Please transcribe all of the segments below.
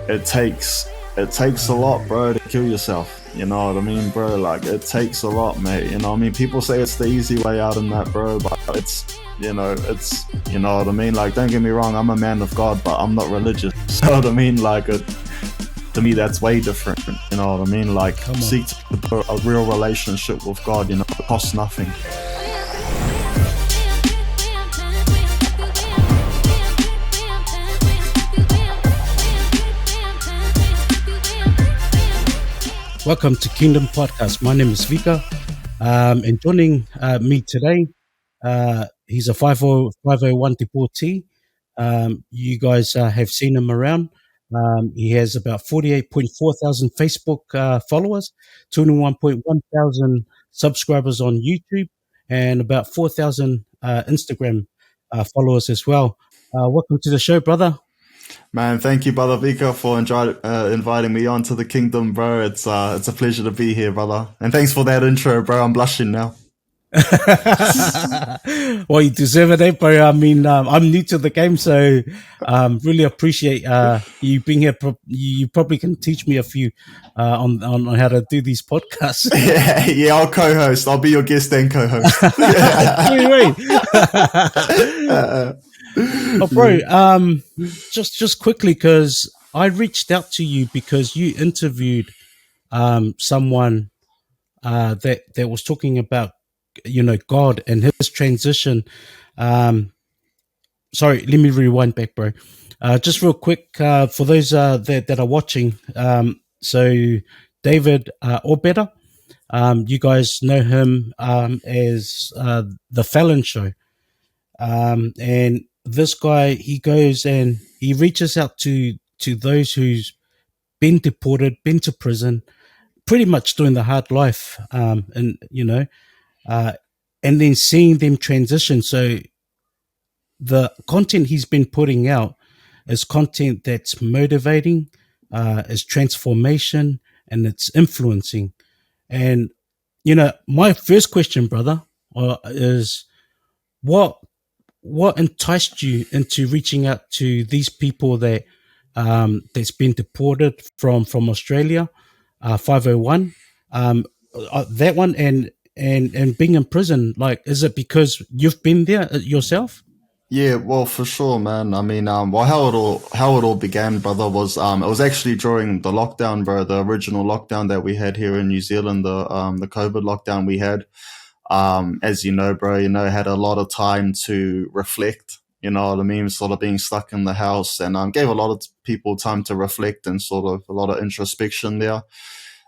it takes a lot, bro, to kill yourself. You know what I mean, bro? Like, it takes a lot, mate. You know what I mean? People say it's the easy way out in that, bro, but it's, you know what I mean? Like, don't get me wrong, I'm a man of God, but I'm not religious. You know what I mean? Like, to me, that's way different. You know what I mean? Like, seek a real relationship with God, you know, it costs nothing. Welcome to Kingdom Podcast. My name is Vika, and joining me today, he's a 501 deportee. You guys have seen him around. He has about 48.4 thousand Facebook followers, 21.1 thousand subscribers on YouTube, and about 4,000 Instagram followers as well. Welcome to the show, brother. Man, thank you, brother Vika, for inviting me onto the kingdom, bro. It's a pleasure to be here, brother. And thanks for that intro, bro. I'm blushing now. Well, you deserve it, bro. I mean, I'm new to the game, so really appreciate you being here. You probably can teach me a few on how to do these podcasts. Yeah, I'll co-host. I'll be your guest and co-host. Oh, bro, just quickly, because I reached out to you because you interviewed someone that was talking about, you know, God and his transition. Sorry, let me rewind back, bro. Just real quick, for those that are watching. So David Obeda, you guys know him as the Felon show, and this guy, he goes and he reaches out to those who's been deported, been to prison, pretty much doing the hard life, and you know, and then seeing them transition. So the content he's been putting out is content that's motivating, is transformation, and it's influencing. And you know, my first question, brother, is what enticed you into reaching out to these people that that's been deported from Australia, 501, that one, and being in prison? Like, is it because you've been there yourself? Yeah, well, for sure, man. I mean, well, how it all began, brother, was it was actually during the lockdown, bro, the original lockdown that we had here in New Zealand, the COVID lockdown we had. As you know, bro, had a lot of time to reflect. You know what I mean? Sort of being stuck in the house, and gave a lot of people time to reflect and sort of a lot of introspection there.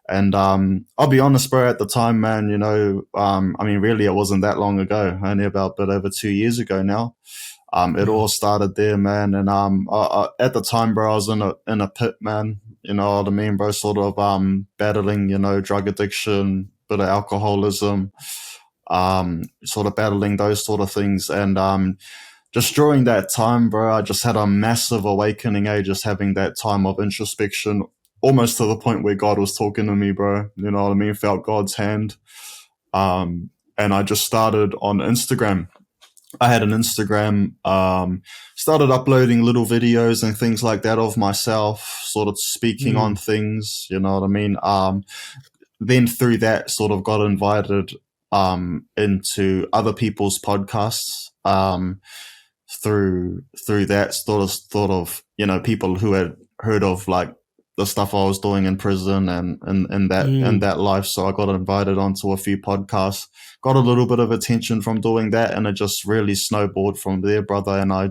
And I'll be honest, bro, at the time, man, I mean, really, it wasn't that long ago, only about a bit over 2 years ago now. It all started there, man. And at the time, bro, I was in a pit, man. You know what I mean, bro? Sort of battling, drug addiction, bit of alcoholism, sort of battling those sort of things. And just during that time, bro, I just had a massive awakening, just having that time of introspection, almost to the point where God was talking to me, bro. You know what I mean? Felt God's hand. And I just started on Instagram. I had an Instagram, started uploading little videos and things like that of myself, sort of speaking on things, you know what I mean? Then through that, sort of got invited into other people's podcasts, through that sort of, people who had heard of like the stuff I was doing in prison and that life. So I got invited onto a few podcasts, got a little bit of attention from doing that, and it just really snowballed from there, brother. And I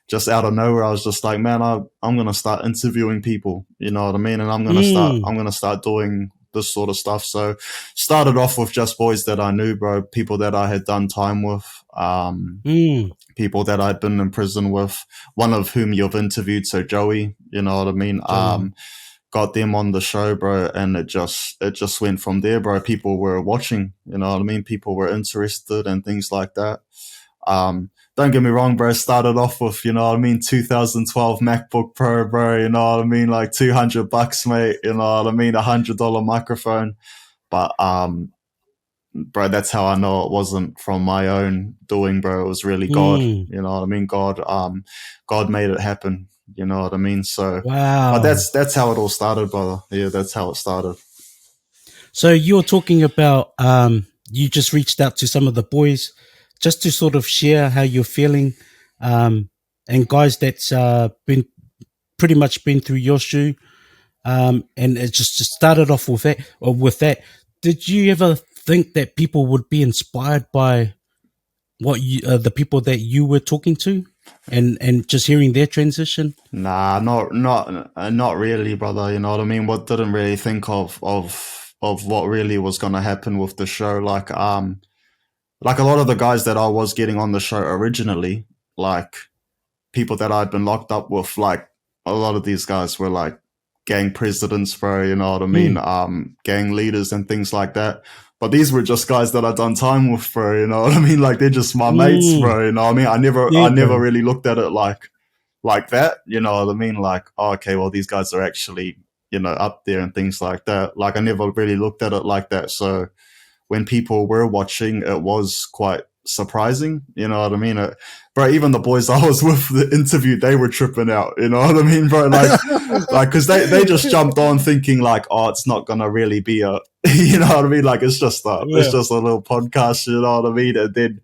just, out of nowhere, I was just like, man, I'm gonna start interviewing people, you know what I mean? And I'm gonna start doing this sort of stuff. So started off with just boys that I knew, bro, people that I had done time with, people that I'd been in prison with, one of whom you've interviewed, so Joey, you know what I mean? Got them on the show, bro, and it just went from there, bro. People were watching, you know what I mean? People were interested and things like that. Don't get me wrong, bro. Started off with, you know what I mean, 2012 MacBook Pro, bro. You know what I mean, like $200, mate. You know what I mean, $100 microphone. But bro, that's how I know it wasn't from my own doing, bro. It was really God. You know what I mean? God made it happen. You know what I mean? So, but Wow. that's how it all started, brother. Yeah, that's how it started. So you're talking about you just reached out to some of the boys just to sort of share how you're feeling, and guys that's been pretty much been through your shoe, and it just started off with that. Or with that, did you ever think that people would be inspired by what you, the people that you were talking to, and just hearing their transition? Nah, not really, brother. You know what I mean? What didn't really think of what really was gonna happen with the show. Like a lot of the guys that I was getting on the show originally, like people that I'd been locked up with, like a lot of these guys were like gang presidents, bro. You know what I mean? Mm, Gang leaders and things like that. But these were just guys that I'd done time with, bro. You know what I mean? Like they're just my mates, mm, bro. You know what I mean? yeah, I never bro. really looked at it like that. You know what I mean? Like, oh, okay, well, these guys are actually, up there and things like that. Like, I never really looked at it like that. So when people were watching, it was quite surprising. You know what I mean? Bro, even the boys I was with the interview, they were tripping out. You know what I mean, bro? Like, cause they just jumped on thinking like, oh, it's not gonna really be a, you know what I mean? Like, it's Yeah, just a little podcast. You know what I mean? And then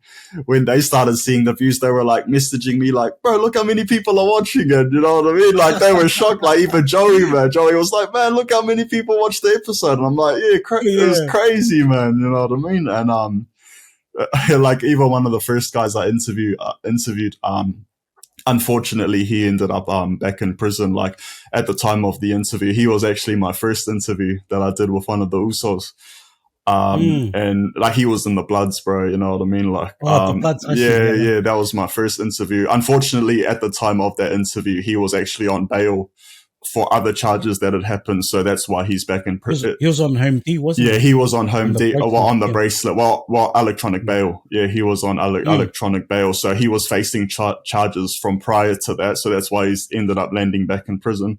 when they started seeing the views, they were like messaging me like, bro, look how many people are watching it. You know what I mean? Like they were shocked. Like even Joey, man, Joey was like, man, look how many people watched the episode. And I'm like, yeah, it was yeah. crazy, man. You know what I mean? And like even one of the first guys I interviewed, unfortunately he ended up back in prison. Like at the time of the interview, he was actually my first interview that I did with one of the Usos. Mm. And like he was in the Bloods, bro. You know what I mean? Like, Oh, the Bloods. I see. yeah, Yeah. yeah, that was my first interview. Unfortunately, at the time of that interview, he was actually on bail for other charges that had happened. So that's why he's back in prison. He was on home D, wasn't Yeah, he? he was on On home the well, bracelet. on the Yeah. bracelet. Well, electronic bail. Yeah, he was on Mm, electronic bail. So he was facing charges from prior to that. So that's why he's ended up landing back in prison.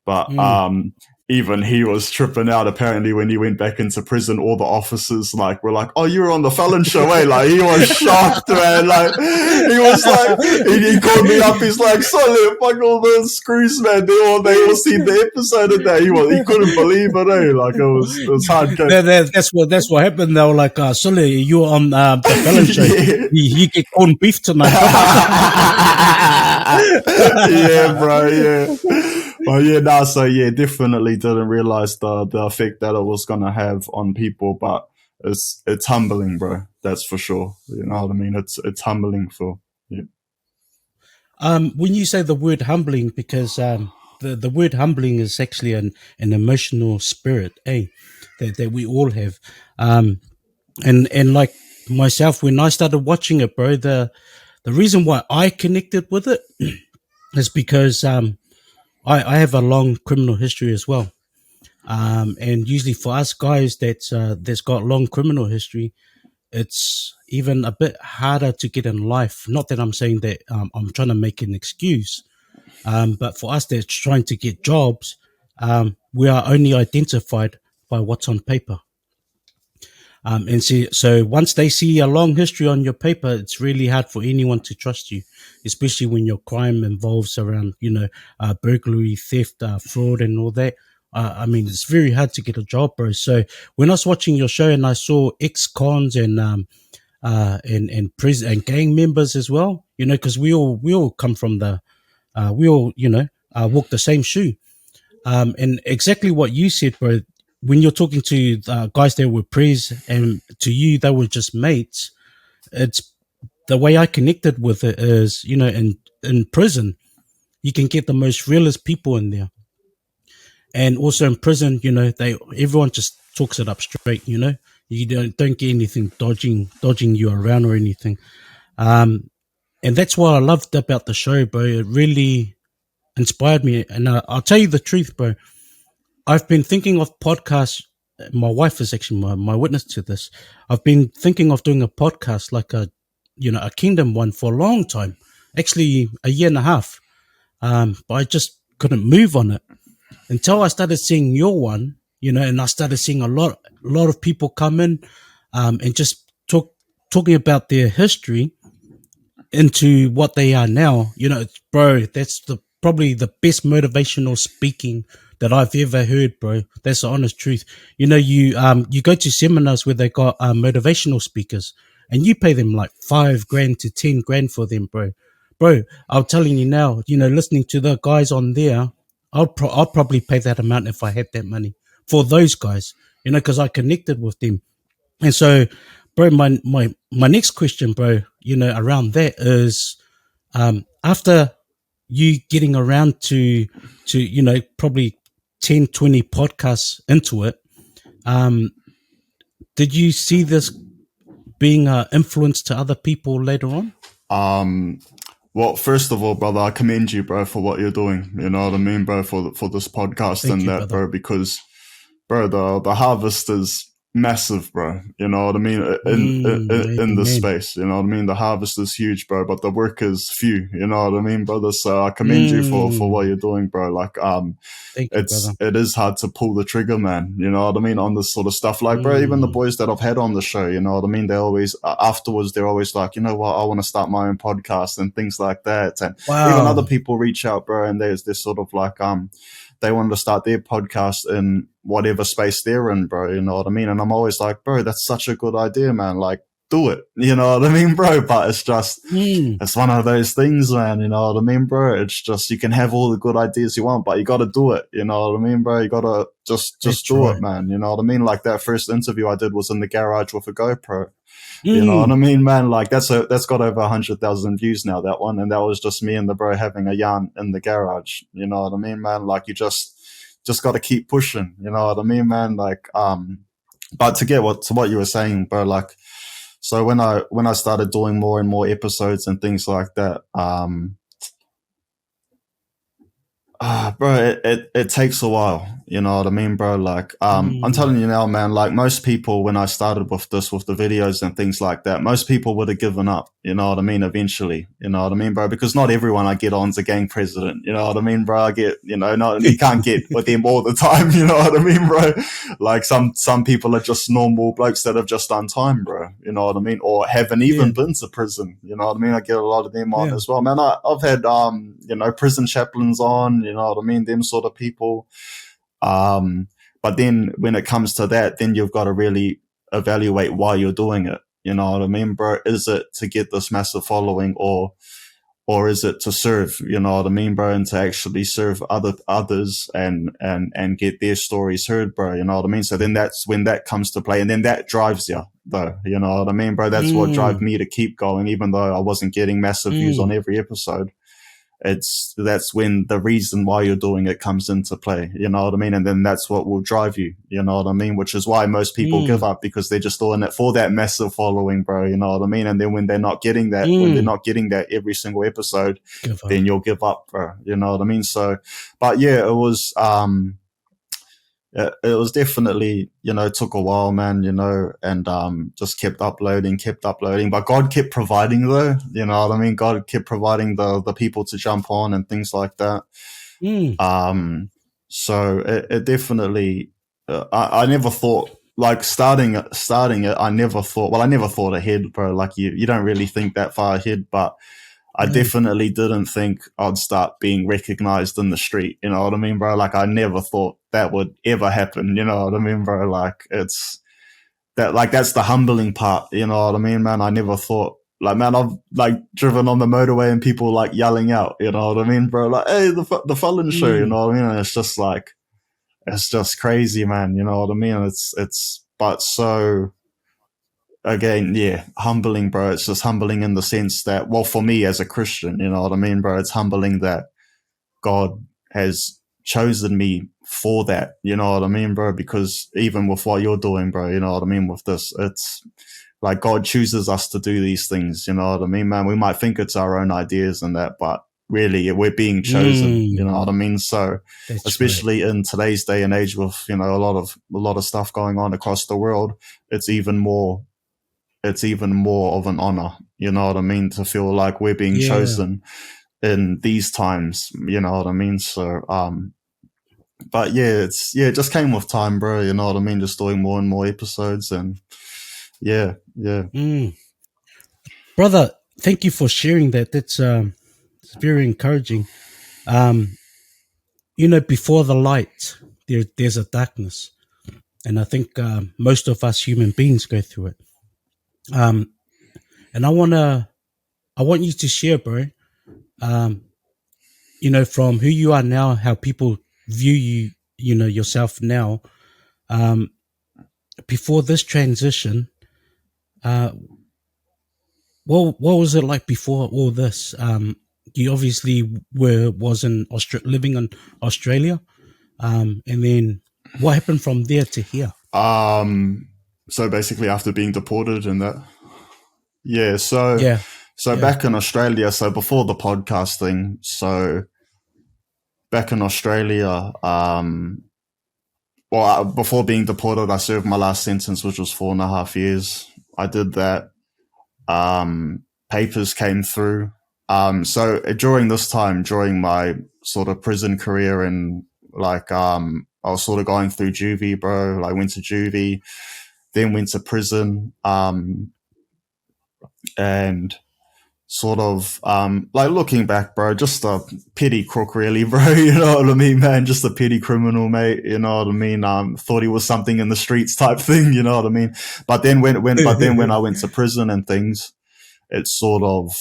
But mm. even he was tripping out. Apparently, when he went back into prison, all the officers like were like, "Oh, you were on the Felon show, eh?" Like he was shocked, man. Like he was like, he called me up. He's like, "Solid, fuck all those screws, man. They all seen the episode of that." He couldn't believe it, eh? Like it was hard. That's what happened. They were like, Sully, you on the Felon show. Yeah. You get corned beef tonight, brother. Yeah, bro. Yeah. Well, yeah, nah, so yeah, definitely didn't realize the effect that it was gonna have on people, but it's humbling, bro. That's for sure. You know what I mean? It's humbling for yeah. When you say the word humbling, because the word humbling is actually an emotional spirit, that we all have. And like myself, when I started watching it, bro, the reason why I connected with it is because I have a long criminal history as well. And usually for us guys that's got long criminal history, it's even a bit harder to get in life. Not that I'm saying that I'm trying to make an excuse, but for us that's trying to get jobs, we are only identified by what's on paper. And see, so once they see a long history on your paper, it's really hard for anyone to trust you, especially when your crime involves around, burglary, theft, fraud, and all that. I mean, it's very hard to get a job, bro. So when I was watching your show and I saw ex-cons and prison and gang members as well, because we all come from we all, walk the same shoe. And exactly what you said, bro. When you're talking to guys that were pres and to you they were just mates, it's the way I connected with it is, in prison you can get the most realist people in there, and also in prison, everyone just talks it up straight. You don't get anything dodging you around or anything. And that's what I loved about the show, bro. It really inspired me, and I'll tell you the truth, bro. I've been thinking of podcasts. My wife is actually my witness to this. I've been thinking of doing a podcast like a Kingdom one for a long time, actually a year and a half. But I just couldn't move on it until I started seeing your one, and I started seeing a lot of people come in, and just talking about their history into what they are now. Bro, that's probably the best motivational speaking that I've ever heard, bro. That's the honest truth. You know, you go to seminars where they got motivational speakers, and you pay them like $5,000 to $10,000 for them, bro. Bro, I'm telling you now. You know, listening to the guys on there, I'll probably pay that amount if I had that money for those guys. You know, because I connected with them, and so, bro, my next question, bro, you know, around that is, after you getting around to you know, probably 10, 20 podcasts into it, um did you see this being influence to other people later on? Um, well, first of all, brother, I commend you, bro, for what you're doing. You know what I mean, bro, for this podcast Thank and you, that, brother. bro, because, bro, the harvest is massive, bro. You know what I mean? In this Amen. space, you know what I mean? The harvest is huge, bro, but the work is few. You know what I mean, brother? So I commend you for what Mm, you're doing, bro. Like, thank you, brother. it is hard to pull the trigger, man. You know what I mean, on this sort of stuff. Like, bro, even the Mm, boys that I've had on the show, you know what I mean, they always afterwards they're always like, you know what, I want to start my own podcast and things like that. And even other wow. people reach out, bro, and there's this sort of like they wanted to start their podcast in whatever space they're in, bro. You know what I mean? And I'm always like, bro, that's such a good idea, man. Like, do it. You know what I mean, bro? But it's just Mm, it's one of those things, man. You know what I mean, bro? It's just you can have all the good ideas you want, but you got to do it. You know what I mean, bro? You got to just that's do it, right. man. You know what I mean? Like that first interview I did was in the garage with a GoPro. You know what I Mm, mean, man? Like that's got over 100,000 views now, that one, and that was just me and the bro having a yarn in the garage. You know what I mean, man? Like you just got to keep pushing. You know what I mean, man? Like but to what you were saying, bro, like so when I started doing more and more episodes and things like that, bro, it takes a while. You know what I mean, bro? Like, I'm mm, telling you now, man, like most people, when I started with this, with the videos and things like that, most people would have given up. You know what I mean? Eventually, you know what I mean, bro? Because not everyone I get on's a gang president. You know what I mean, bro? I get, you know, not, you can't get with them all the time. You know what I mean, bro? Like some people are just normal blokes that have just done time, bro. You know what I mean? Or haven't even yeah, been to prison. You know what I mean? I get a lot of them on yeah. as well, man. I've had, you know, prison chaplains on, you know what I mean? Them sort of people. Um, but then when it comes to that, then you've got to really evaluate why you're doing it. You know what I mean, bro? Is it to get this massive following, or is it to serve? You know what I mean, bro? And to actually serve others and get their stories heard, bro. You know what I mean? So then that's when that comes to play, and then that drives you, though. You know what I mean, bro? That's what drives Mm, me to keep going, even though I wasn't getting massive views on mm, every episode. That's when the reason why you're doing it comes into play. You know what I mean? And then that's what will drive you. You know what I mean? Which is why most people give mm, up, because they're just doing it for that massive following, bro. You know what I mean? And then when they're mm. not getting that every single episode, Give up. then you'll give up, bro. You know what I mean? So, but yeah, it was definitely, you know, it took a while, man, you know, and just kept uploading, but God kept providing, though. You know what I mean? God kept providing the people to jump on and things like that. Mm, um so it definitely, I never thought, like, starting it, I never thought ahead, bro. Like, you don't really think that far ahead, but I mm, definitely didn't think I'd start being recognized in the street. You know what I mean, bro? Like, I never thought that would ever happen. You know what I mean, bro? Like, that's the humbling part. You know what I mean, man? I never thought, like, man, I've like driven on the motorway and people like yelling out. You know what I mean, bro? Like, hey, the Felon show. You mm, know what I mean? And it's just like, it's just crazy, man. You know what I mean? But so, again, yeah, humbling, bro. It's just humbling in the sense that, well, for me as a Christian, you know what I mean, bro? It's humbling that God has chosen me for that. You know what I mean, bro? Because even with what you're doing, bro, you know what I mean, with this, it's like God chooses us to do these things. You know what I mean, man? We might think it's our own ideas and that, but really we're being chosen. You know what I mm. mean? So, That's right. especially in today's day and age, with, you know, a lot of stuff going on across the world, it's even more it's even more of an honor, you know what I mean, to feel like we're being Yeah. chosen in these times, you know what I mean? So, but yeah, it just came with time, bro, you know what I mean? Just doing more and more episodes, and yeah, yeah. Mm. Brother, thank you for sharing that. That's it's very encouraging. Um, before the light, there's a darkness, and I think most of us human beings go through it. Um, and I want you to share, bro. Um, from who you are now, how people view you, yourself now. Um, before this transition, uh, what was it like before all this? You obviously was living in Australia, and then what happened from there to here? So basically, after being deported and that, yeah. So Yeah, so yeah. back in Australia, so before the podcast thing, so back in Australia, before being deported, I served my last sentence, which was 4.5 years. I did that. Papers came through. So during this time, during my sort of prison career, and like, I was sort of going through juvie, bro. Like, went to juvie, then went to prison, and sort of, like, looking back, bro, just a petty crook, really, bro. You know what I mean, man? Just a petty criminal, mate. You know what I mean? Thought he was something in the streets, type thing. You know what I mean? But then when I went to prison and things, it sort of,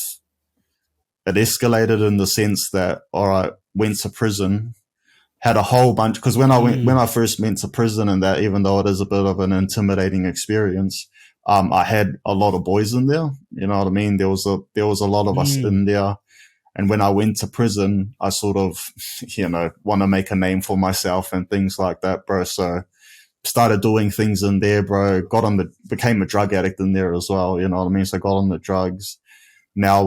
it escalated in the sense that, all right, went to prison, had a whole bunch, because when Mm, I first went to prison, and that, even though it is a bit of an intimidating experience, I had a lot of boys in there. You know what I mean? There was a lot of us mm, in there. And when I went to prison, I sort of, want to make a name for myself and things like that, bro. So started doing things in there, bro. Became a drug addict in there as well. You know what I mean? So got on the drugs. Now,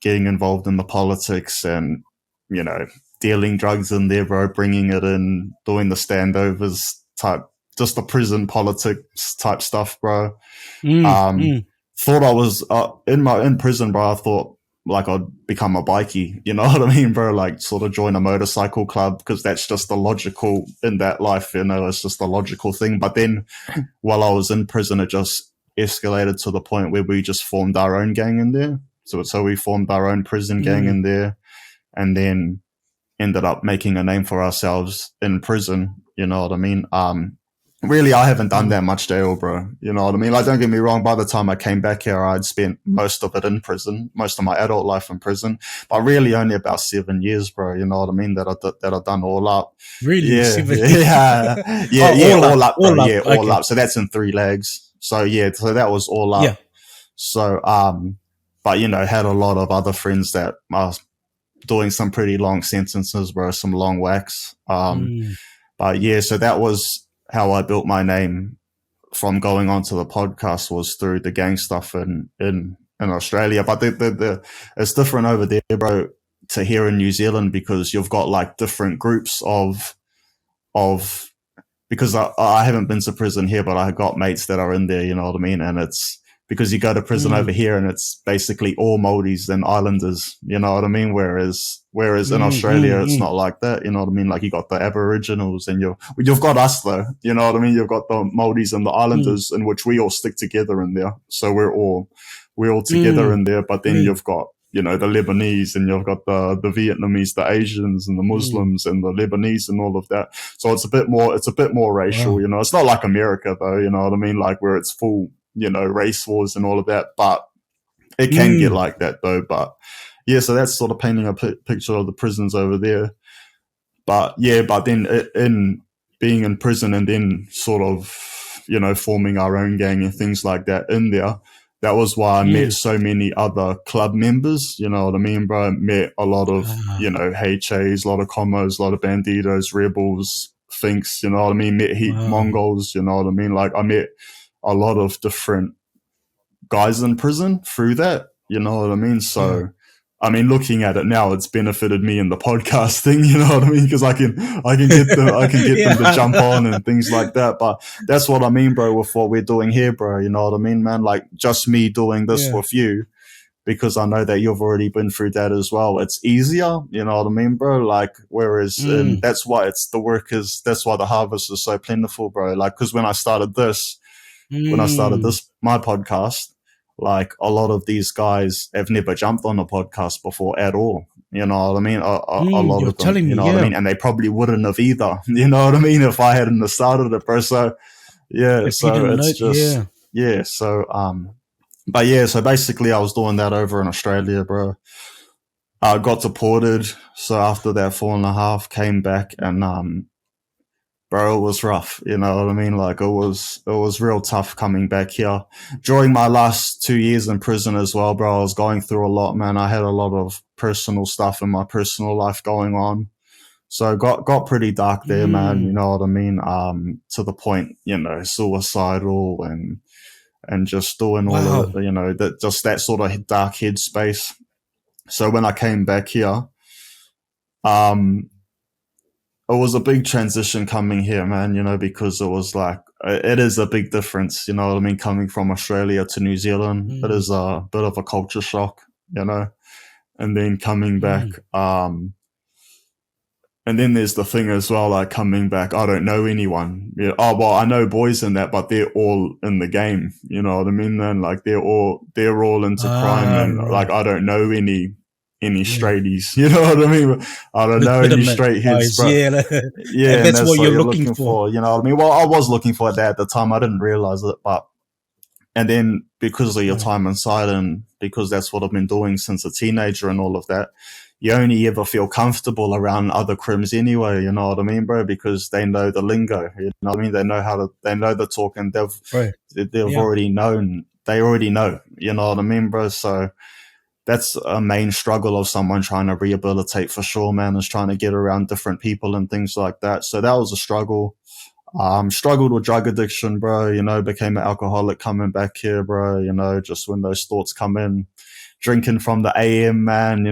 getting involved in the politics, and, you know, dealing drugs in there, bro, bringing it in, doing the standovers type, just the prison politics type stuff, bro. mm, Um, mm, Thought I was, in prison, bro. I thought, like, I'd become a bikie, you know what I mean, bro? Like, sort of join a motorcycle club, because that's just the logical in that life, it's just the logical thing. But then, while I was in prison, it just escalated to the point where we just formed our own gang in there. So we formed our own prison gang mm, in there, and then ended up making a name for ourselves in prison. You know what I mean? Really, I haven't done mm, that much jail, bro. You know what I mean? Like, don't get me wrong. By the time I came back here, I'd spent most of it in prison, most of my adult life in prison, but really only about 7 years, bro. You know what I mean? That I've done all up. really, Yeah, 7 years? yeah, yeah, Oh, yeah, all up, bro. all up. Yeah, all Okay. up. So that's in 3 legs. So yeah, so that was all Yeah. up. So, but, had a lot of other friends that are doing some pretty long sentences, bro, some long whacks. Mm, But yeah, so that was how I built my name from going on to the podcast, was through the gang stuff in Australia. But it's different over there, bro, to here in New Zealand, because you've got like different groups of because I haven't been to prison here, but I got mates that are in there, you know what I mean? And it's because you go to prison over mm, here, and it's basically all Māoris and Islanders, you know what I mean? Whereas in mm, Australia, mm, it's mm, not like that, you know what I mean? Like, you got the Aboriginals, and you've got us though, you know what I mean? You've got the Māoris and the mm, Islanders, in which we all stick together in there. So we're all together mm, in there, but then mm, you've got, the Lebanese, and you've got the Vietnamese, the Asians, and the mm. Muslims, and the Lebanese, and all of that. So it's a bit more racial, Wow. It's not like America though, you know what I mean? Like, where it's full, race wars and all of that. But it can get Mm, like that though. But yeah, so that's sort of painting a picture of the prisons over there. But yeah, but then in being in prison, and then sort of, forming our own gang and things like that in there, that was why I met mm. so many other club members, you know what I mean, bro? I met a lot of, Ah, HAs, a lot of Commos, a lot of Banditos, Rebels, Finks, you know what I mean? Met heap wow. Mongols, you know what I mean? Like, I met a lot of different guys in prison through that. You know what I mean? Yeah. So, I mean, looking at it now, it's benefited me in the podcast thing. You know what I mean? Because I can get them to jump Yeah. on and things like that. But that's what I mean, bro, with what we're doing here, bro. You know what I mean, man? Like, just me doing this Yeah. with you, because I know that you've already been through that as well. It's easier, you know what I mean, bro? Like, whereas, and Mm, that's why the harvest is so plentiful, bro. Like, because when I started mm, this, my podcast, like a lot of these guys have never jumped on a podcast before at all. You know what I mean? A lot You're of them, telling you me, know what I yeah. mean? And they probably wouldn't have either. You know what I mean? If I hadn't have started it, bro. So yeah, If you so didn't know, it's just, yeah. yeah. So, but yeah, so basically I was doing that over in Australia, bro. I got deported. So after that 4.5, came back and, bro, it was rough. You know what I mean? Like it was real tough coming back here. During my last 2 years in prison as well, bro, I was going through a lot, man. I had a lot of personal stuff in my personal life going on. So got pretty dark there, man. You Mm, know what I mean? To the point, suicidal and just doing all wow. of, that, just that sort of dark headspace. So when I came back here, um, it was a big transition coming here, man, because it was like, it is a big difference, you know what I mean? Coming from Australia to New Zealand, it Mm, is a bit of a culture shock, you know, and then coming back, mm. and then there's the thing as well, like coming back, I don't know anyone. Yeah. Oh, well, I know boys in that, but they're all in the game. You know what I mean? Then like they're all into crime, Ah, and like right. I don't know any Yeah. straighties. You know what I mean? I don't know any Legitimate straight hits, guys, but yeah. And yeah, and that's that's what what you're you're looking looking for. for. You know what I mean? Well, I was looking for that at the time. I didn't realize it, but and then because of your Right. time inside and because that's what I've been doing since a teenager and all of that, you only ever feel comfortable around other crims anyway, you know what I mean, bro? Because they know the lingo, you know what I mean? They know the talk, and Right. they've Yeah. already known, they already know, you know what I mean, bro? So that's a main struggle of someone trying to rehabilitate for sure, man, is trying to get around different people and things like that. So that was a struggle. Struggled with drug addiction, bro, became an alcoholic coming back here, bro, just when those thoughts come in, drinking from the AM, man,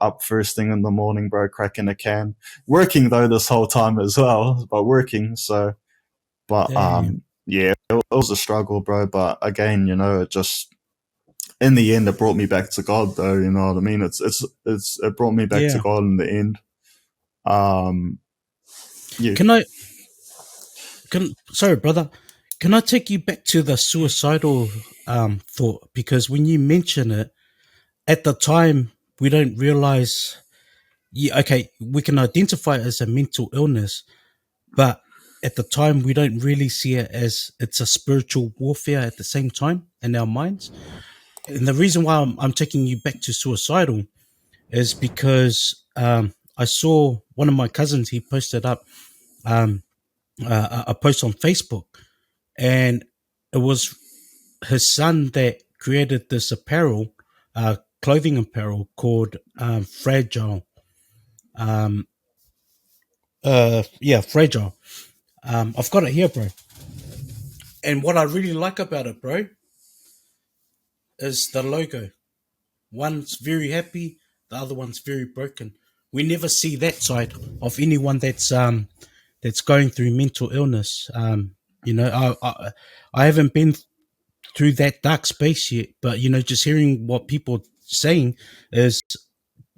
up first thing in the morning, bro, cracking a can. Working though this whole time as well, but working. So, but Damn. yeah, it was a struggle, bro. But again, it just in the end, it brought me back to God, though. You know what I mean? It brought me back to Yeah. God in the end. Um, yeah. Can I sorry, brother. Can I take you back to the suicidal thought? Because when you mention it, at the time we don't realize, yeah, okay, we can identify it as a mental illness, but at the time we don't really see it as it's a spiritual warfare at the same time in our minds. And the reason why I'm taking you back to suicidal is because I saw one of my cousins, he posted up um, a post on Facebook, and it was his son that created this apparel, clothing apparel called Fragile. Um, yeah, Fragile. I've got it here, bro. And what I really like about it, bro, is the logo. One's very happy, the other one's very broken. We never see that side of anyone that's going through mental illness. I haven't been through that dark space yet, but just hearing what people saying is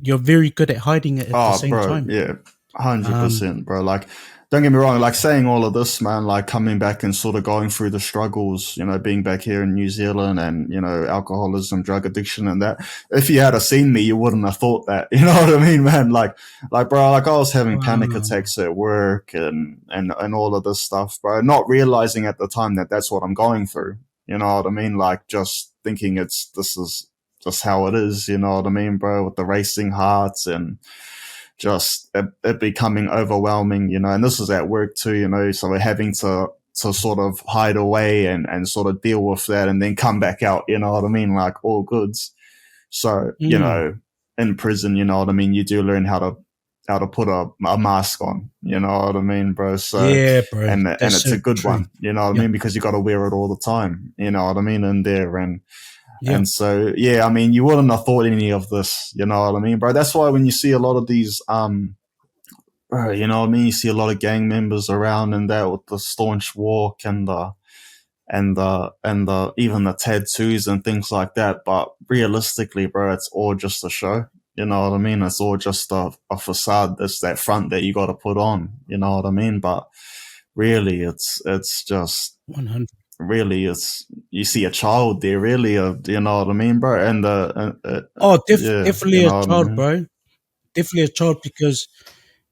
you're very good at hiding it at the Oh, same bro, time. yeah, Um, 100%, bro. Like, don't get me wrong. Like saying all of this, man. Like coming back and sort of going through the struggles. Being back here in New Zealand and alcoholism, drug addiction, and that. If you had seen me, you wouldn't have thought that. You know what I mean, man? Like, bro. Like I was having panic wow. attacks at work and all of this stuff, bro. Not realizing at the time that that's what I'm going through. You know what I mean? Like just thinking this is just how it is. You know what I mean, bro? With the racing hearts and just it becoming overwhelming, and this is at work too, so we're having to sort of hide away and sort of deal with that and then come back out, you know what I mean, like all goods. So, Mm, in prison, you know what I mean, you do learn how to put a mask on, you know what I mean, bro. So yeah, bro. and That's it's so a good true. one, you know what I Yeah. mean, because you got to wear it all the time, you know what I mean, in there. Yeah. And so, yeah, I mean, you wouldn't have thought any of this, you know what I mean, bro. That's why when you see a lot of these, bro, you know what I mean, you see a lot of gang members around and that with the staunch walk and the even the tattoos and things like that. But realistically, bro, it's all just a show. You know what I mean? It's all just a facade. It's that front that you got to put on. You know what I mean? But really, it's just 100. really, it's you see a child there, really, you know what I mean, bro? And Oh, yeah, you definitely a know what I child, mean. bro. Definitely a child because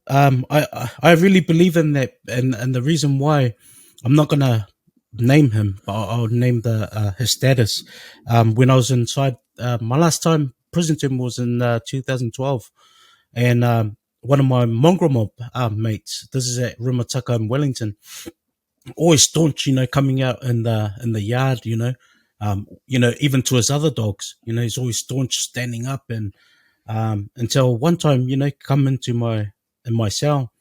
I really believe in that, and the reason why I'm not gonna name him, but I'll name the his status. When I was inside, my last time prison term was in 2012, and one of my mongrel mob mates. This is at Rumataka in Wellington. Always staunch, coming out in the yard, even to his other dogs, he's always staunch, standing up, and until one time, come into my cell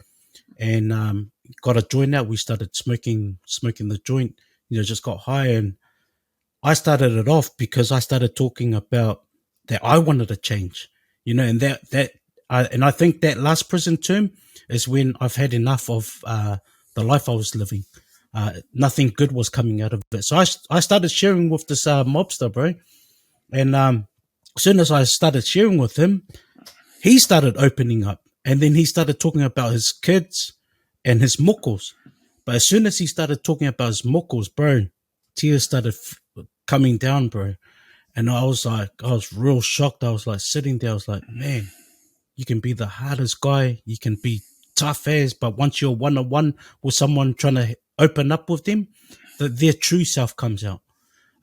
and got a joint out. We started smoking the joint, just got high, and I started it off because I started talking about that I wanted to change, and and I think that last prison term is when I've had enough of the life I was living. Nothing good was coming out of it, so I started sharing with this mobster, bro, and as soon as I started sharing with him, he started opening up, and then he started talking about his kids and his muckles. But as soon as he started talking about his muckles, bro, tears started coming down, bro. And I was like, I was real shocked. I was like sitting there, I was like, man, you can be the hardest guy, you can be tough as, but once you're one on one with someone trying to open up with them, their true self comes out.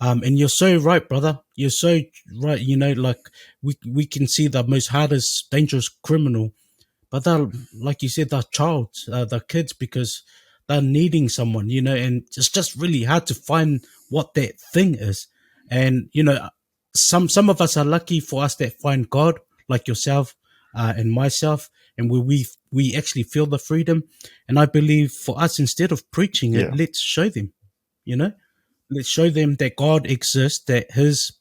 And you're so right, brother. You're so right. Like we can see the most hardest, dangerous criminal, but they're, like you said, they're child, they're kids because they're needing someone, and it's just really hard to find what that thing is. And some of us are lucky for us that find God, like yourself and myself, and where we actually feel the freedom. And I believe for us, instead of preaching it, Yeah, let's show them. You know, let's show them that God exists, that His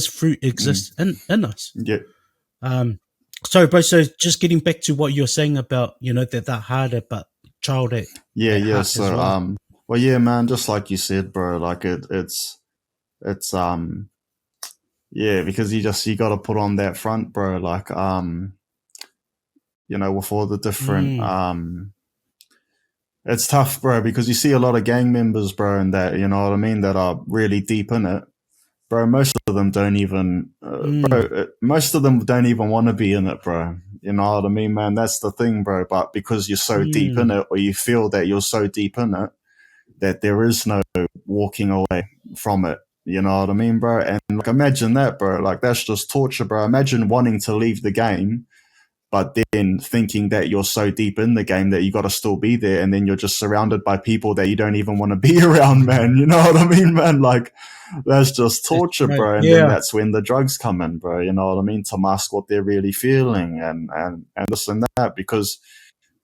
fruit mm, exists in us. yeah, Um, sorry, bro. So just getting back to what you're saying about that harder but child yeah, at yeah. heart as So well. well, yeah, man, just like you said, bro. Like it's yeah, because you got to put on that front, bro. Like with all the different Mm, it's tough, bro, because you see a lot of gang members, bro, and that, you know what I mean, that are really deep in it, bro. Most of them don't even, mm, most of them don't even want to be in it, bro. You know what I mean, man? That's the thing, bro. But because you're so deep in mm, it, or you feel that you're so deep in it, that there is no walking away from it. You know what I mean, bro? And like, imagine that, bro. Like, that's just torture, bro. Imagine wanting to leave the game, but then thinking that you're so deep in the game that you got to still be there, and then you're just surrounded by people that you don't even want to be around, man. You know what I mean, man? Like, that's just that's torture, right. bro. And then Yeah. that's when the drugs come in, bro. You know what I mean? To mask what they're really feeling, and this and that. Because,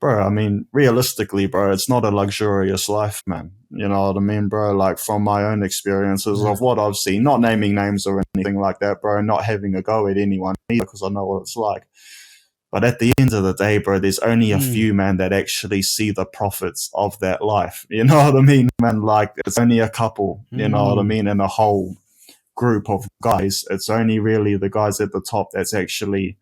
bro, I mean, realistically, bro, it's not a luxurious life, man. You know what I mean, bro? Like, from my own experiences No. of what I've seen, not naming names or anything like that, bro, not having a go at anyone either, because I know what it's like. But at the end of the day, bro, there's only a Mm, few, man, that actually see the profits of that life. You know what I mean, man? Like, it's only a couple, you know what I mm, mean, in a whole group of guys. It's only really the guys at the top that's actually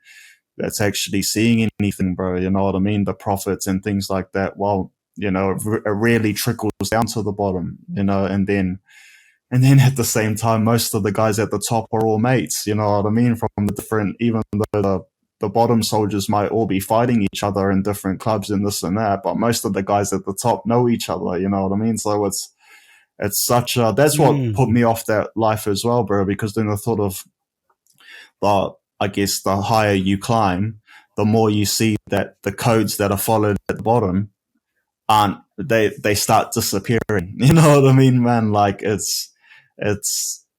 seeing anything, bro. You know what I mean? The profits and things like that. Well, it really trickles down to the bottom, and then at the same time, most of the guys at the top are all mates. You know what I mean? From the different, even though the bottom soldiers might all be fighting each other in different clubs and this and that, but most of the guys at the top know each other. You know what I mean? So it's such a that's what put mm, me off that life as well, bro. Because then I thought of the I guess the higher you climb, the more you see that the codes that are followed at the bottom aren't they start disappearing. You know what I mean, man? Like it's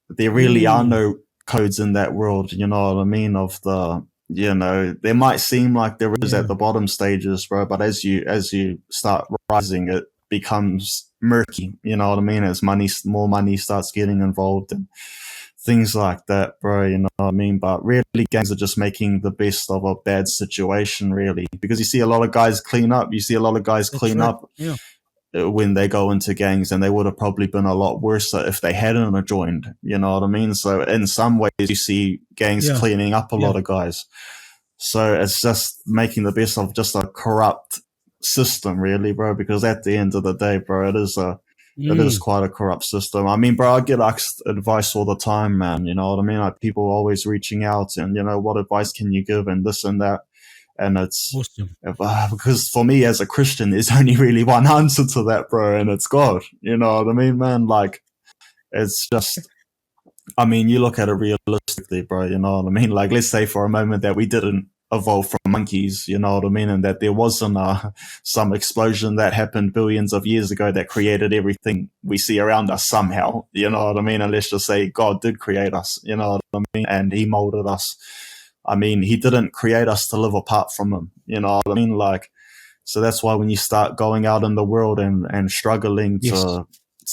there really are mm, no codes in that world. You know what I mean? Of the there might seem like there is yeah. at the bottom stages, bro, but as you start rising, it becomes murky. You know what I mean? As more money starts getting involved and things like that, bro. You know what I mean? But really, gangs are just making the best of a bad situation, really, because you see a lot of guys clean up. You see a lot of guys That's clean right. up Yeah. when they go into gangs, and they would have probably been a lot worse if they hadn't joined. You know what I mean? So in some ways, you see gangs Yeah. cleaning up a Yeah. lot of guys. So it's just making the best of just a corrupt system, really, bro. Because at the end of the day, bro, it is a It is Mm. quite a corrupt system. I mean, bro, I get asked advice all the time, man. You know what I mean? Like people always reaching out and, what advice can you give and this and that. And it's Awesome. because for me as a Christian, there's only really one answer to that, bro, and it's God. You know what I mean, man? Like it's just, I mean, you look at it realistically, bro. You know what I mean? Like, let's say for a moment that we didn't evolve from monkeys. You know what I mean? And that there wasn't some explosion that happened billions of years ago that created everything we see around us somehow. You know what I mean? And let's just say God did create us. You know what I mean? And He molded us. I mean, He didn't create us to live apart from Him. You know what I mean? Like, so that's why when you start going out in the world and struggling Yes.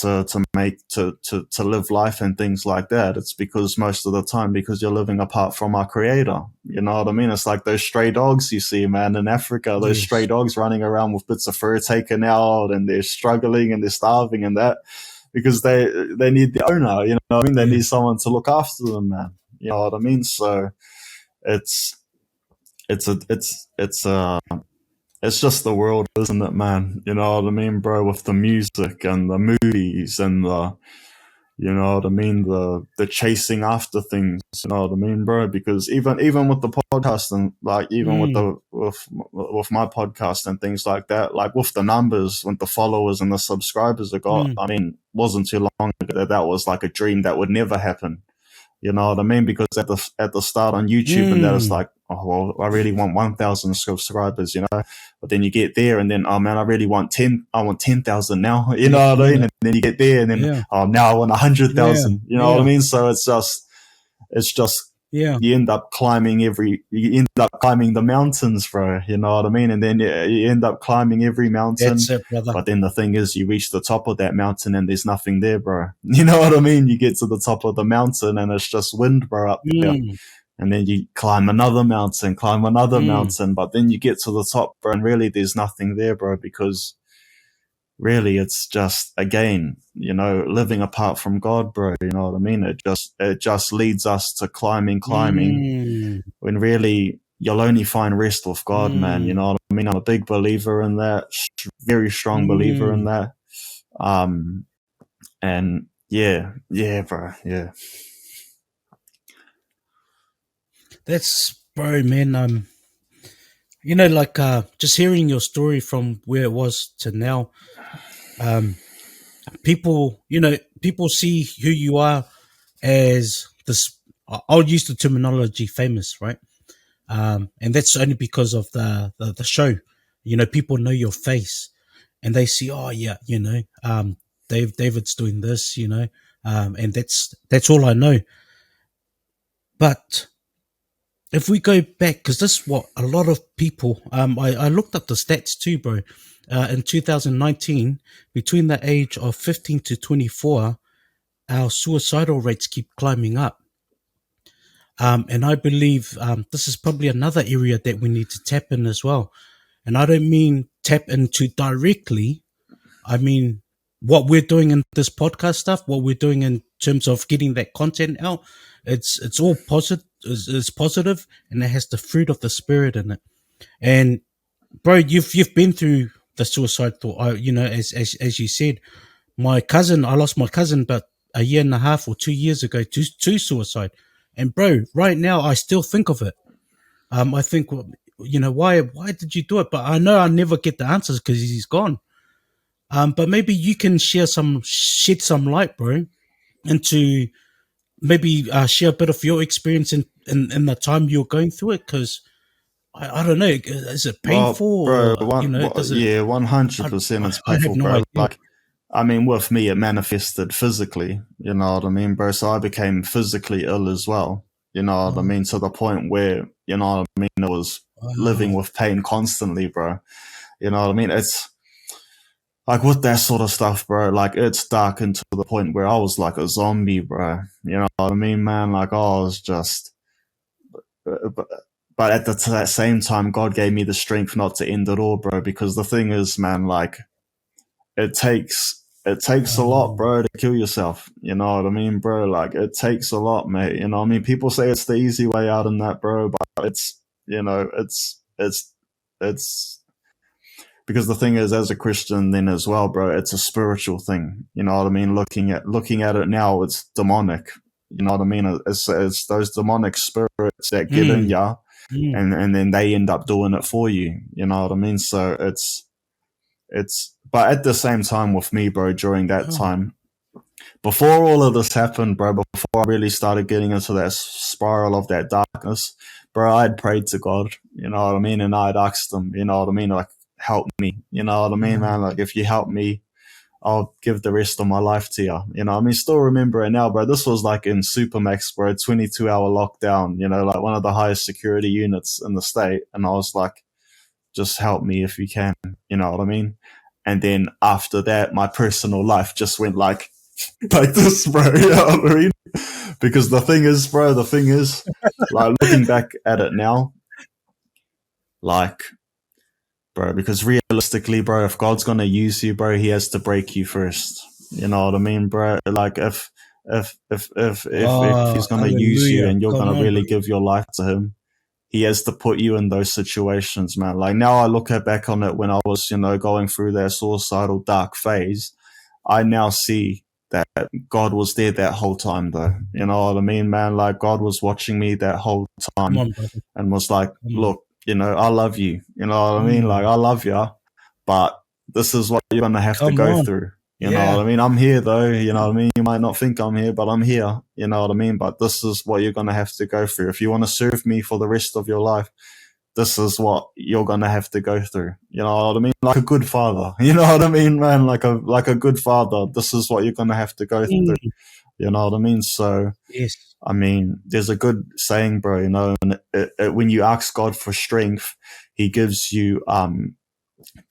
to live life and things like that, it's because most of the time because you're living apart from our creator. You know what I mean? It's like those stray dogs you see, man, in Africa, those stray Yes. dogs running around with bits of fur taken out and they're struggling and they're starving and that because they need the owner, you know what I mean? They Yeah. need someone to look after them, man. You know what I mean? So it's it's a it's a it's just the world, isn't it, man? You know what I mean, bro? With the music and the movies and you know what I mean, the chasing after things. You know what I mean, bro? Because even with the podcast and like even with Mm. the with my podcast and things like that, like with the numbers, with the followers and the subscribers I got, Mm. I mean, wasn't too long ago that was like a dream that would never happen. You know what I mean? Because at the start on YouTube, and that is Mm. like, oh well, I really want 1,000 subscribers, you know. But then you get there, and then oh man, I really want 10. I want 10,000 now, you Yeah. know what I mean? Yeah. And then you get there, and then Yeah. oh now I want a hundred Yeah. thousand, you know what I Yeah. mean? So it's just Yeah. you end up climbing the mountains, bro. You know what I mean? And then you end up climbing every That's mountain. it, brother. But then the thing is, you reach the top of that mountain and there's nothing there, bro. You know what I mean? You get to the top of the mountain and it's just wind, bro, up there. Mm. And then you climb another Mm. mountain. But then you get to the top, bro, and really there's nothing there, bro, because really it's just again living apart from God, bro. You know what I mean? It just leads us to climbing Mm. when really you'll only find rest with God, man. You Mm. know what I mean? I'm a big believer in that, very strong believer in Mm. that. um and yeah, bro, yeah. That's bro, man. Like just hearing your story from where it was to now. Um, people see who you are as this. I'll use the terminology famous, right? And that's only because of the show. People know your face, and they see, oh yeah, David's doing this, and that's all I know. But if we go back, because this is what a lot of people, I looked up the stats too, bro. In 2019, between the age of 15 to 24, our suicidal rates keep climbing up. And I believe this is probably another area that we need to tap in as well. And I don't mean tap into directly. I mean what we're doing in this podcast stuff, what we're doing in terms of getting that content out. It's all positive. It's positive, and it has the fruit of the spirit in it. And bro, you've been through the suicide thought. As you said, I lost my cousin about a year and a half or 2 years ago to suicide. And bro, right now I still think of it. I think, well, why did you do it? But I know I never get the answers because he's gone. But maybe you can shed some light, bro, into maybe share a bit of your experience in the time you're going through it. Because I don't know, is it Well, painful bro, or does it? yeah, I, 100% it's I have painful, no bro. idea. Like, I mean, with me, it manifested physically, you know what I mean, bro? So I became physically ill as well, you know what I Oh, mean? To the point where, you know what I mean, it was living wow. with pain constantly, bro. You know what I mean? It's like with that sort of stuff, bro, like it's darkened to the point where I was like a zombie, bro. You know what I mean, man? Like I was just, but, but at that same time, God gave me the strength not to end it all, bro. Because the thing is, man, like it takes a lot, Um, bro, to kill yourself. You know what I mean, bro? Like it takes a lot, mate. You know what I mean? People say it's the easy way out in that, bro, but it's it's because the thing is, as a Christian, then as well, bro, it's a spiritual thing. You know what I mean? Looking at it now, it's demonic. You know what I mean? It's those demonic spirits that get in Mm, ya, mm. and then they end up doing it for you. You know what I mean? So but at the same time with me, bro, during that Oh, time, before all of this happened, bro, before I really started getting into that spiral of that darkness, bro, I'd prayed to God, you know what I mean? And I'd asked him, you know what I mean? Like, help me, you know what I mean, mm. man? Like, if you help me, I'll give the rest of my life to you. You know, I mean, still remember it now, bro. This was like in Supermax, bro, 22-hour lockdown, you know, like one of the highest security units in the state. And I was like, just help me if you can, you know what I mean? And then after that, my personal life just went like this, bro. You know what I mean? Because the thing is, like looking back at it now, like, bro, because realistically, bro, if God's gonna use you, bro, he has to break you first. You know what I mean, bro? Like if oh, he's gonna use you hallelujah. and you're Come gonna on, really bro. give your life to him, he has to put you in those situations, man. Like now I look back on it when I was, you know, going through that suicidal dark phase. I now see that God was there that whole time, though. You know what I mean, man? Like God was watching me that whole Come time on, brother. and was like, Come on. look, you know, I love you. You know what I mean? Like Mm. I love you, but this is what you're gonna have to Come go on. through. You know Yeah. what I mean? I'm here though. You know what I mean? You might not think I'm here, but I'm here. You know what I mean? But this is what you're gonna have to go through if you want to serve me for the rest of your life. This is what you're gonna have to go through. You know what I mean? Like a good father. You know what I mean, man? Like a good father. This is what you're gonna have to go through. Mm. You know what I mean? So Yes. I mean, there's a good saying, bro. You know, and when you ask God for strength, He gives you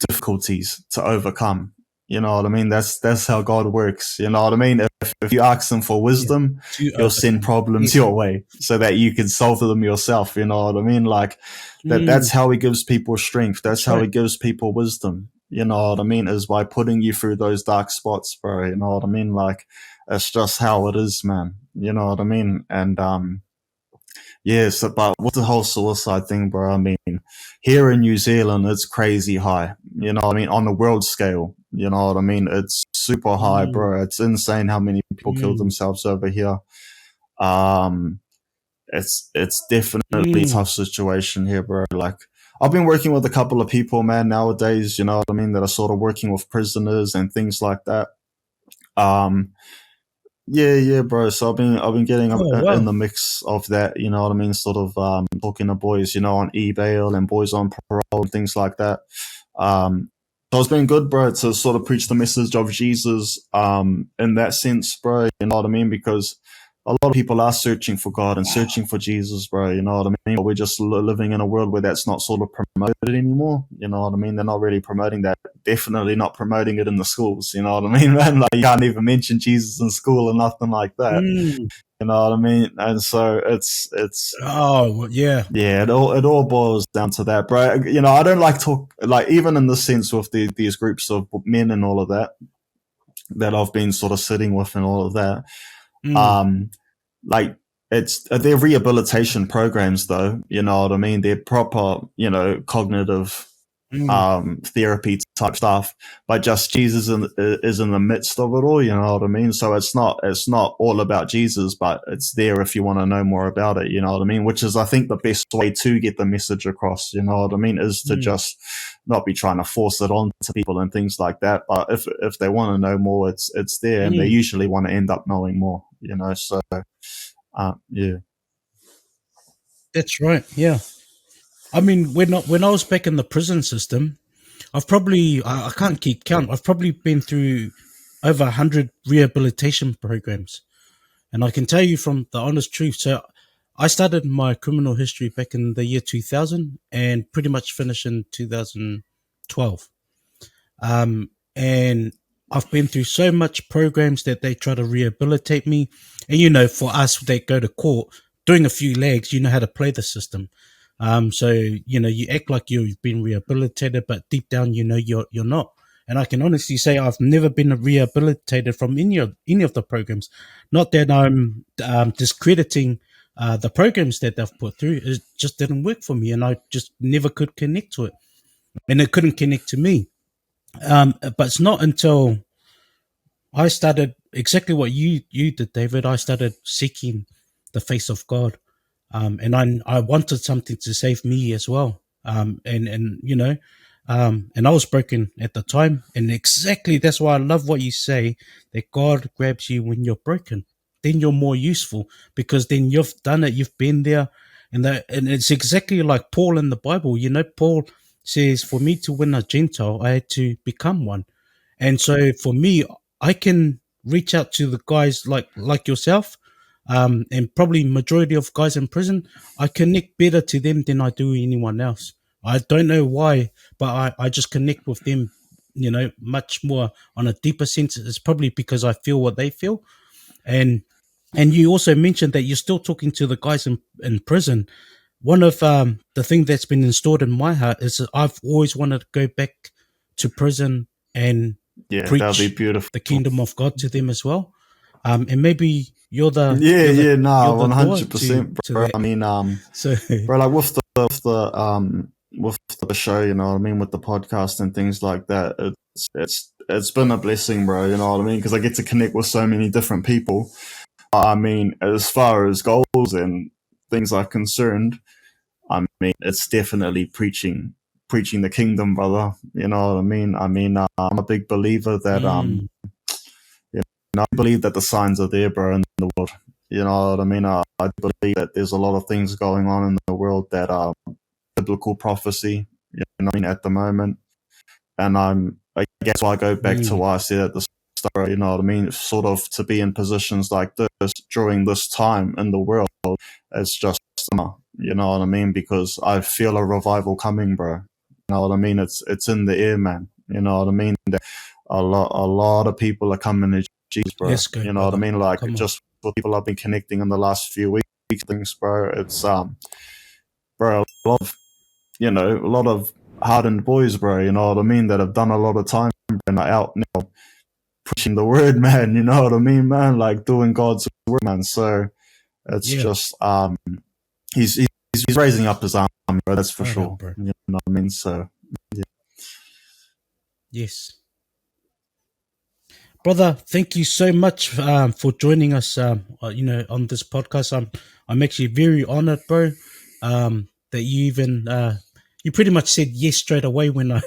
difficulties to overcome. You know what I mean? That's how God works. You know what I mean? If you ask him for Yeah. wisdom, To he'll send overcome. problems Yes. your way so that you can solve them yourself. You know what I mean? Like that's Mm. how he gives people strength. That's That's how right. he gives people wisdom. You know what I mean? Is by putting you through those dark spots, bro. You know what I mean? Like it's just how it is, man. You know what I mean? And yeah, so, but with the whole suicide thing, bro, I mean, here in New Zealand, it's crazy high. You know what I mean? On the world scale, you know what I mean? It's super high, Mm. bro. It's insane how many people kill Mm. themselves over here. Um, it's definitely a Mm. tough situation here, bro. Like, I've been working with a couple of people, man, nowadays, you know what I mean, that are sort of working with prisoners and things like that. Um, yeah, yeah, bro. So I've been getting Oh, in wow. the mix of that. You know what I mean? Sort of talking to boys, you know, on eBay and boys on parole and things like that. So it's been good, bro, to sort of preach the message of Jesus. In that sense, bro. You know what I mean? Because a lot of people are searching for God and searching for Jesus, bro. You know what I mean? But we're just living in a world where that's not sort of promoted anymore. You know what I mean? They're not really promoting that. Definitely not promoting it in the schools. You know what I mean, man? Like you can't even mention Jesus in school or nothing like that. Mm. You know what I mean? And so it's Oh, well, yeah. yeah, it all boils down to that, bro. You know, I don't like talk like even in the sense with these groups of men and all of that I've been sort of sitting with and all of that. Mm. Um, like they're rehabilitation programs though. You know what I mean? They're proper, you know, cognitive Mm. therapy type stuff, but just Jesus is in the midst of it all. You know what I mean? So it's not all about Jesus, but it's there if you want to know more about it. You know what I mean? Which is, I think, the best way to get the message across. You know what I mean? Is to Mm. just not be trying to force it on to people and things like that. But if they want to know more, it's there, and they Mm. usually want to end up knowing more. You know, so yeah. That's right. Yeah. I mean, when I was back in the prison system, I can't keep count. I've probably been through over 100 rehabilitation programs. And I can tell you from the honest truth. So I started my criminal history back in the year 2000 and pretty much finished in 2012. And I've been through so much programs that they try to rehabilitate me. And, for us that go to court, doing a few legs, you know how to play the system. So, you act like you've been rehabilitated, but deep down, you're not. And I can honestly say I've never been rehabilitated from any of the programs. Not that I'm discrediting the programs that they've put through. It just didn't work for me, and I just never could connect to it. and it couldn't connect to me. But it's not until I started exactly what you did, David. I started seeking the face of God, and I wanted something to save me as well. And you know, and I was broken at the time, and exactly that's why I love what you say, that God grabs you when you're broken. Then you're more useful because then you've done it, you've been there, and it's exactly like Paul in the Bible. You know, Paul says, "For me to win a Gentile, I had to become one." And so for me, I can reach out to the guys like yourself, and probably majority of guys in prison. I connect better to them than I do anyone else. I don't know why, but I just connect with them, you know, much more on a deeper sense. It's probably because I feel what they feel. And and you also mentioned that you're still talking to the guys in prison. One of the thing that's been installed in my heart is that I've always wanted to go back to prison and Yeah, that'd be preach beautiful. the kingdom of God to them as well. And maybe Yeah, yeah, you're nah, the one door hundred to percent, bro. that. I mean, So bro, like with the show, you know what I mean, with the podcast and things like that, it's been a blessing, bro. You know what I mean, because I get to connect with so many different people. I mean, as far as goals and things are concerned, I mean, it's definitely preaching the kingdom, brother. You know what I mean? I'm a big believer that mm, you know, I believe that the signs are there, bro, in the world. You know what I mean? I believe that there's a lot of things going on in the world that are biblical prophecy. You know what I mean? At the moment, and I guess I go back to mm, what I said at the start. Bro, you know what I mean? Sort of to be in positions like this during this time in the world, it's just you know what I mean? Because I feel a revival coming, bro. You know what I mean? It's in the air, man. You know what I mean? That a lot of people are coming to Jesus, bro. let's go, You know what I brother. mean? Like Come on. just for people I've been connecting in the last few weeks, things, bro. It's bro, a lot of a lot of hardened boys, bro. You know what I mean? That have done a lot of time and are out now preaching the word, man. You know what I mean, man? Like doing God's word, man. So it's Yeah, just he's he's raising up his army, bro. That's for right on, sure. bro. You know what I mean? So yeah, Yes. Brother, thank you so much for joining us. You know, on this podcast, I'm actually very honored, bro. That you even you pretty much said yes straight away when I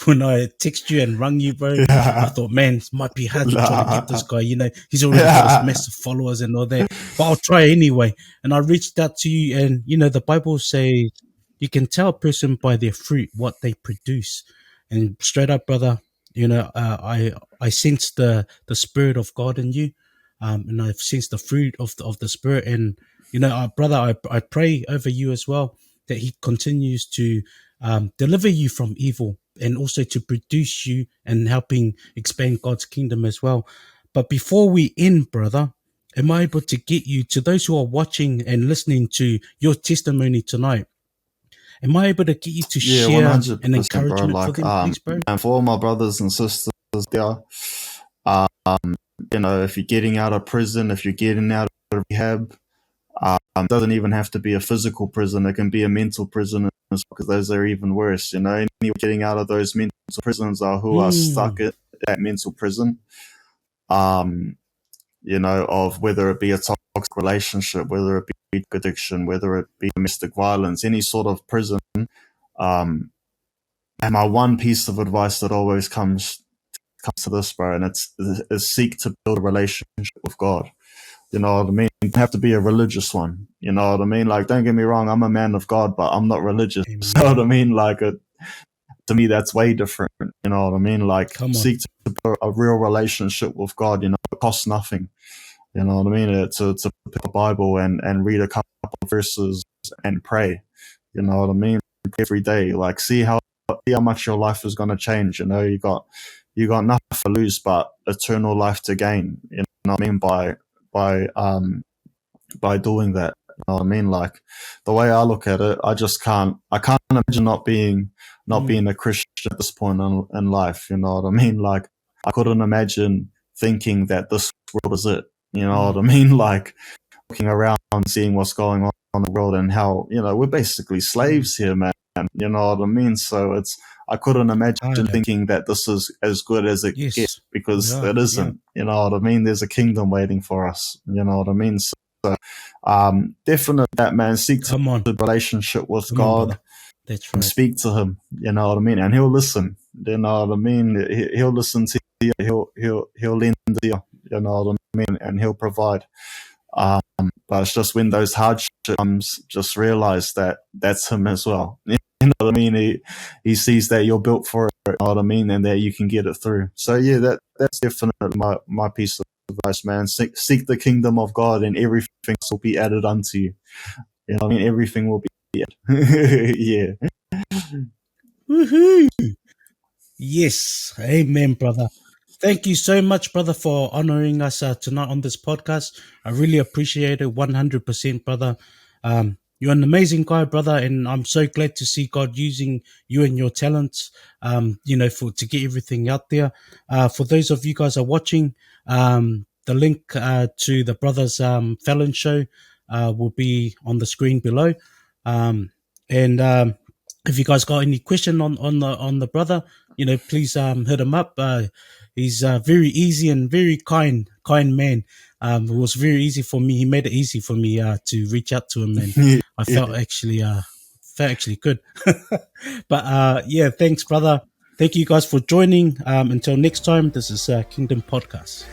when I text you and rung you, bro. I yeah, thought, man, it might be hard to try to get this nah. guy. You know, he's already got his yeah, massive followers and all that, but I'll try anyway. And I reached out to you, and you know, the Bible says you can tell a person by their fruit what they produce. And straight up, brother, you know, I sense the spirit of God in you, and I've sensed the fruit of the spirit. And you know, brother, I pray over you as well that He continues to deliver you from evil and also to produce you and helping expand God's kingdom as well. But before we end, brother, am I able to get you to those who are watching and listening to your testimony tonight? Am I able to get you to yeah, one share hundred an percent, bro. encouragement for Like them, please, bro? and for all my brothers and sisters there, um, you know, if you're getting out of prison, if you're getting out of rehab, it doesn't even have to be a physical prison. It can be a mental prison because those are even worse. You know, anyone getting out of those mental prisons are who are stuck Mm, at that mental prison. Um, you know, of whether it be a toxic relationship, whether it be addiction, whether it be domestic violence, any sort of prison. Um, and my one piece of advice that always comes to this, bro, and it's is seek to build a relationship with God. You know what I mean? You don't have to be a religious one. You know what I mean? Like, don't get me wrong, I'm a man of God, but I'm not religious. You know what I amen. mean? Like, to me, that's way different. You know what I mean? Like, Come on. seek to build a real relationship with God. You know, it costs nothing. You know what I mean? To pick a Bible and read a couple of verses and pray. You know what I mean? Every day, like see how much your life is going to change. You know, you got nothing to lose but eternal life to gain. You know what I mean? By by doing that. You know what I mean? Like the way I look at it, I can't imagine not being Mm, a Christian at this point in life. You know what I mean? Like I couldn't imagine thinking that this world is it. You know what mm, I mean? Like looking around, seeing what's going on in the world and how, we're basically mm. slaves here, man. You know what I mean? So I couldn't imagine Hallelujah. thinking that this is as good as it gets, Yes. because Yeah. it Yeah. isn't. You know what I mean? There's a kingdom waiting for us. You know what I mean? So, definitely that, man. Seek to Come on. build a relationship with Come on, God brother. That's and right. speak to Him. You know what I mean? And He'll listen. You know what I mean? He'll listen to you. He'll lend the ear. You know what I mean? And He'll provide. Um, but it's just when those hardships comes, just realize that that's Him as well. You know what I mean? He sees that you're built for it. You know what I mean? And that you can get it through. So yeah, that's definitely my piece of advice, man. Seek the kingdom of God, and everything will be added unto you. You know what I mean? Everything will be added. Yeah. Woohoo! Yes. Amen, brother. Thank you so much, brother, for honoring us tonight on this podcast. I really appreciate it 100%, brother. You're an amazing guy, brother, and I'm so glad to see God using you and your talents, to get everything out there. For those of you guys are watching, the link to the brothers Felon show will be on the screen below. And if you guys got any question on the brother, please hit him up. He's very easy and very kind man. It was very easy for me. He made it easy for me to reach out to him, and I Yeah. felt actually good. But yeah, thanks, brother. Thank you guys for joining. Until next time, this is Kingdom Podcast.